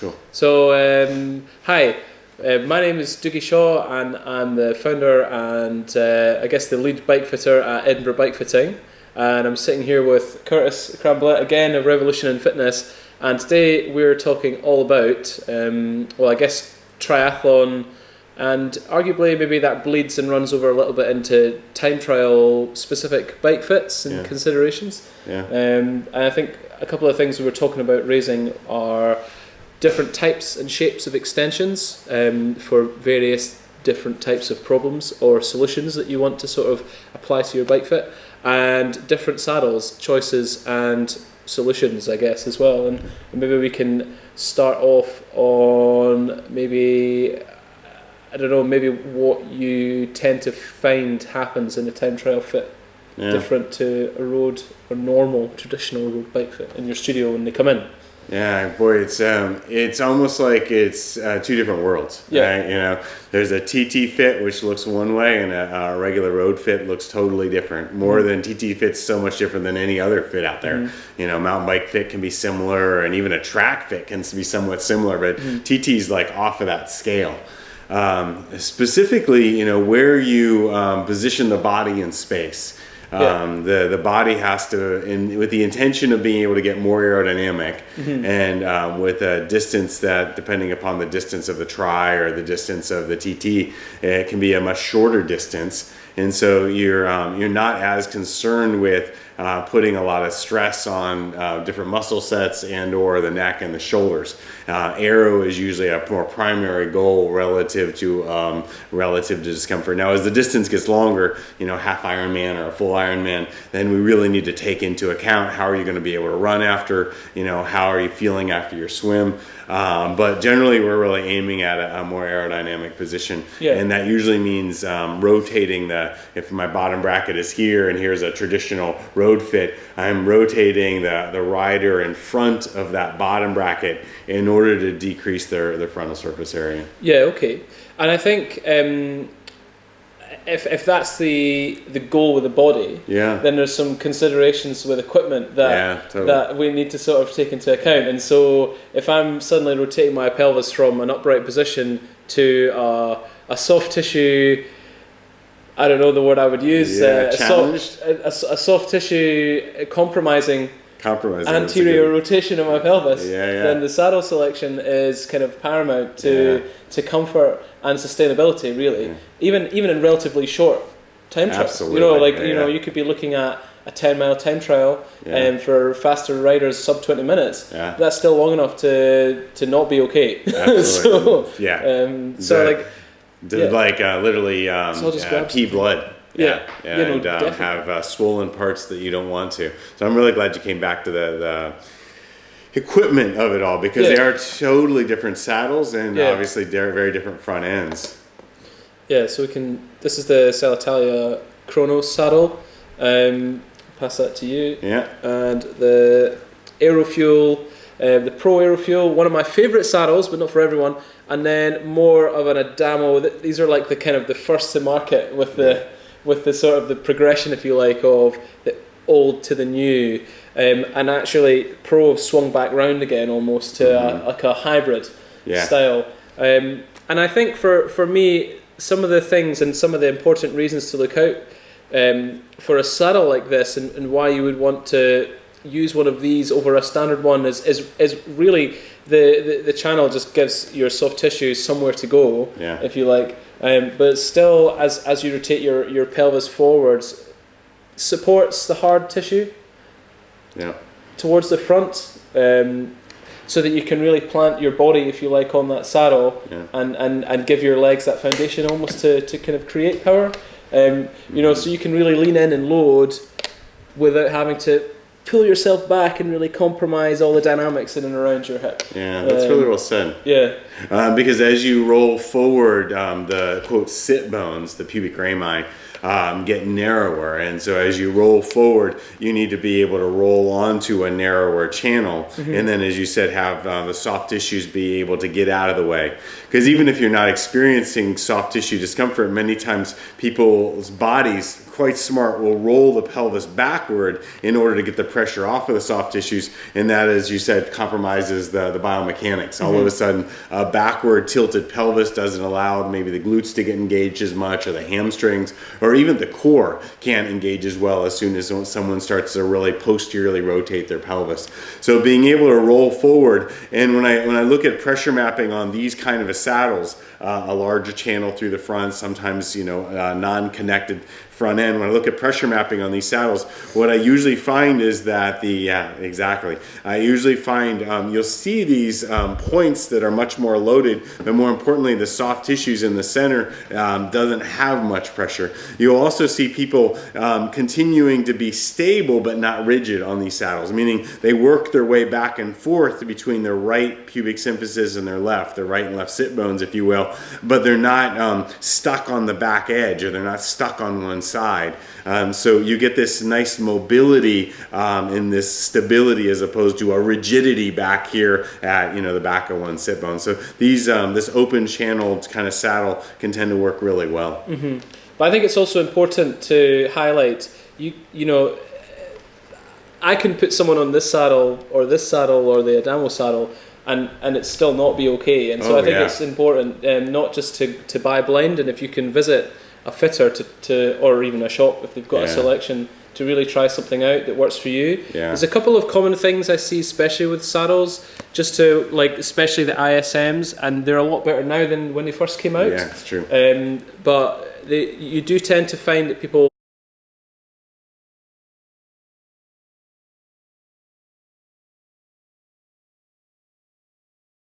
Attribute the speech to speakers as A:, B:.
A: Cool.
B: So, hi, my name is Doogie Shaw, and I'm the founder and I guess the lead bike fitter at Edinburgh Bike Fitting. And I'm sitting here with Curtis Cramblett, again, of Revolution in Fitness. And today we're talking all about, I guess, triathlon, and arguably maybe that bleeds and runs over a little bit into time trial specific bike fits and considerations.
A: Yeah.
B: And I think a couple of things we were talking about raising are different types and shapes of extensions for various different types of problems or solutions that you want to sort of apply to your bike fit, and different saddles, choices and solutions, I guess, as well. And maybe we can start off on maybe what you tend to find happens in a time trial fit different to a road or normal traditional road bike fit in your studio when they come in.
A: Yeah, boy, it's almost like it's two different worlds.
B: Yeah.
A: Right? You know, there's a TT fit which looks one way, and a regular road fit looks totally different. More than TT fit's so much different than any other fit out there. You know, mountain bike fit can be similar, and even a track fit can be somewhat similar, but TT's like off of that scale. Specifically, you know, where you position the body in space. The body has to, with the intention of being able to get more aerodynamic, and with a distance that, depending upon the distance of the tri or the distance of the TT, it can be a much shorter distance, and so you're not as concerned with putting a lot of stress on different muscle sets and or the neck and the shoulders. Aero is usually a more primary goal relative to discomfort. Now, as the distance gets longer, you know, half Ironman or a full Ironman, then we really need to take into account how are you going to be able to run after, you know, how are you feeling after your swim. But generally, we're really aiming at a more aerodynamic position, and that usually means rotating if my bottom bracket is here and here's a traditional road fit, I'm rotating the rider in front of that bottom bracket in order to decrease their frontal surface area.
B: Yeah, okay. And I think if that's the goal with the body, then there's some considerations with equipment that we need to sort of take into account. And so if I'm suddenly rotating my pelvis from an upright position to a soft tissue, I don't know the word I would use, a soft tissue compromising anterior rotation of my pelvis, then the saddle selection is kind of paramount to comfort and sustainability, really. Even in relatively short time trials.
A: Absolutely.
B: You know, like you could be looking at a 10-mile time trial for faster riders sub 20 minutes. That's still long enough to not be okay.
A: Absolutely. Literally pee blood. Have swollen parts that you don't want to. So I'm really glad you came back to the equipment of it all, because they are totally different saddles and obviously they're very different front ends.
B: Yeah, so this is the Salitalia Chronos saddle. Pass that to you. Yeah. And the Aerofuel, the Pro Aerofuel, one of my favourite saddles, but not for everyone. And then more of an Adamo. These are like the kind of the first to market with the sort of the progression, if you like, of the old to the new. And actually, Pro have swung back round again almost to a hybrid style. And I think for me, some of the things and some of the important reasons to look out for a saddle like this, and why you would want to use one of these over a standard one is really the channel just gives your soft tissue somewhere to go, if you like. But still, as you rotate your pelvis forwards, supports the hard tissue towards the front, so that you can really plant your body, if you like, on that saddle and give your legs that foundation almost to kind of create power. So you can really lean in and load without having to pull yourself back and really compromise all the dynamics in and around your hip.
A: Yeah, that's really well said.
B: Yeah.
A: Because as you roll forward, the quote sit bones, the pubic rami, get narrower. And so as you roll forward, you need to be able to roll onto a narrower channel. And then, as you said, have the soft tissues be able to get out of the way. Because even if you're not experiencing soft tissue discomfort, many times people's bodies, quite smart, will roll the pelvis backward in order to get the pressure off of the soft tissues, and that, as you said, compromises the biomechanics. All of a sudden, a backward tilted pelvis doesn't allow maybe the glutes to get engaged as much, or the hamstrings, or even the core can't engage as well as soon as someone starts to really posteriorly rotate their pelvis. So being able to roll forward, and when I look at pressure mapping on these kind of saddles, a larger channel through the front, sometimes non-connected front end. When I look at pressure mapping on these saddles, what I usually find is that I usually find you'll see these points that are much more loaded, but more importantly, the soft tissues in the center doesn't have much pressure. You'll also see people continuing to be stable but not rigid on these saddles, meaning they work their way back and forth between their right pubic symphysis and their right and left sit bones, if you will, but they're not stuck on the back edge, or they're not stuck on one side. So you get this nice mobility and this stability, as opposed to a rigidity back here at the back of one sit bone. So these this open channeled kind of saddle can tend to work really well.
B: But I think it's also important to highlight, I can put someone on this saddle or the Adamo saddle, and it still not be okay. And so I think it's important not just to buy blind, and if you can visit a fitter to or even a shop if they've got a selection, to really try something out that works for you. There's a couple of common things I see, especially with saddles, just to especially the ISMs, and they're a lot better now than when they first came out.
A: Yeah, it's true.
B: But you do tend to find that people